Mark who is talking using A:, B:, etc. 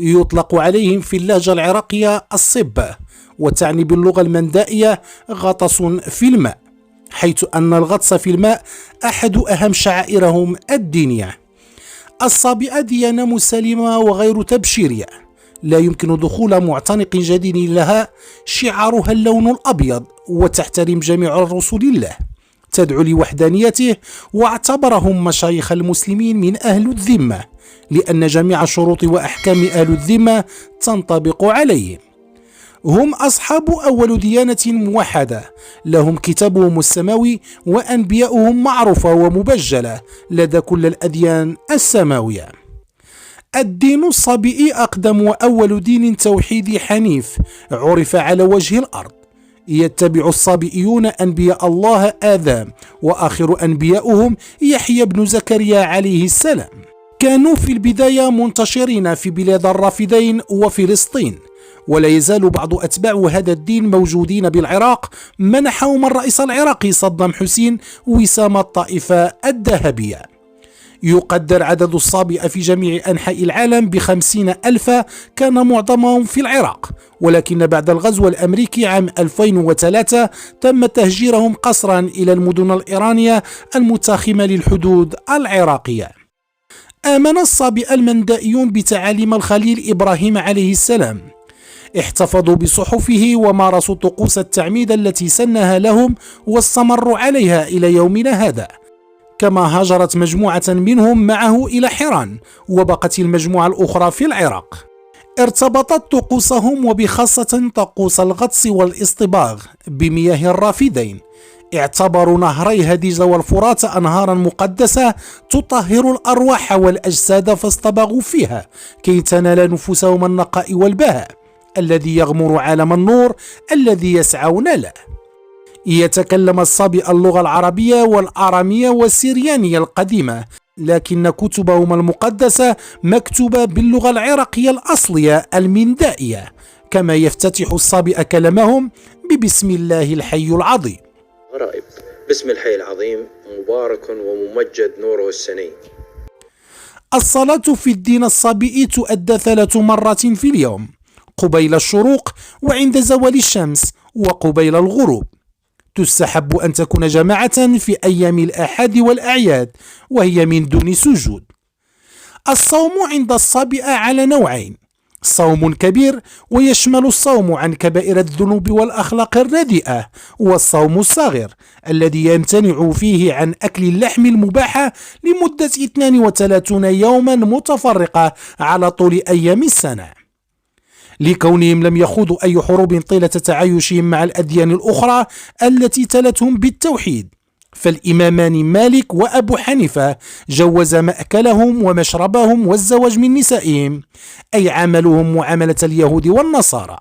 A: يطلق عليهم في اللهجة العراقية الصبة، وتعني باللغة المندائية غطس في الماء، حيث أن الغطس في الماء أحد أهم شعائرهم الدينية. الصابئة ديانة مسالمة وغير تبشيرية، لا يمكن دخول معتنق جديد لها. شعارها اللون الأبيض، وتحترم جميع رسل الله، تدعو لوحدانيته، واعتبرهم مشايخ المسلمين من أهل الذمة، لأن جميع شروط وأحكام أهل الذمة تنطبق عليهم. هم أصحاب أول ديانة موحدة، لهم كتابهم السماوي وأنبياؤهم معروفة ومبجلة لدى كل الأديان السماوية. الدين الصابئي أقدم وأول دين توحيدي حنيف عرف على وجه الأرض. يتبع الصابئيون أنبياء الله آدم، وآخر أنبياؤهم يحيى بن زكريا عليه السلام. كانوا في البداية منتشرين في بلاد الرافدين وفلسطين، ولا يزال بعض أتباع هذا الدين موجودين بالعراق، منحهم الرئيس العراقي صدام حسين وسام الطائفة الذهبية. يقدر عدد الصابئة في جميع أنحاء العالم ب50,000، كان معظمهم في العراق، ولكن بعد الغزو الأمريكي عام 2003 تم تهجيرهم قسرا إلى المدن الإيرانية المتاخمة للحدود العراقية. آمن الصابئة المندائيون بتعاليم الخليل إبراهيم عليه السلام، احتفظوا بصحفه ومارسوا طقوس التعميد التي سنها لهم واستمروا عليها إلى يومنا هذا، كما هاجرت مجموعة منهم معه إلى حيران، وبقت المجموعة الأخرى في العراق. ارتبطت طقوسهم وبخاصة طقوس الغطس والاصطباغ بمياه الرافدين. اعتبروا نهري هديجة والفرات أنهارا مقدسة تطهر الأرواح والأجساد، فاصطبغوا فيها كي تنال نفوسهم النقاء والبهاء الذي يغمر عالم النور الذي يسعون له. يتكلم الصابئة اللغة العربية والآرامية والسريانية القديمة، لكن كتبهم المقدسة مكتوبة باللغة العراقية الأصلية المندائية، كما يفتتح الصابئة كلامهم ببسم الله الحي العظيم.
B: غرائب: بسم الحي العظيم، مبارك وممجد نوره السني.
A: الصلاة في الدين الصابئي تؤدى 3 مرات في اليوم، قبيل الشروق، وعند زوال الشمس، وقبيل الغروب. تستحب أن تكون جماعة في أيام الأحد والأعياد، وهي من دون سجود. الصوم عند الصابئة على نوعين: صوم كبير، ويشمل الصوم عن كبائر الذنوب والأخلاق الرديئة، والصوم الصغير الذي يمتنع فيه عن أكل اللحم المباح لمدة 32 يوما متفرقة على طول أيام السنة. لكونهم لم يخوضوا أي حروب طيلة تعايشهم مع الأديان الأخرى التي تلتهم بالتوحيد، فالإمامان مالك وأبو حنيفة جوز مأكلهم ومشربهم والزواج من نسائهم، أي عاملوهم معاملة اليهود والنصارى.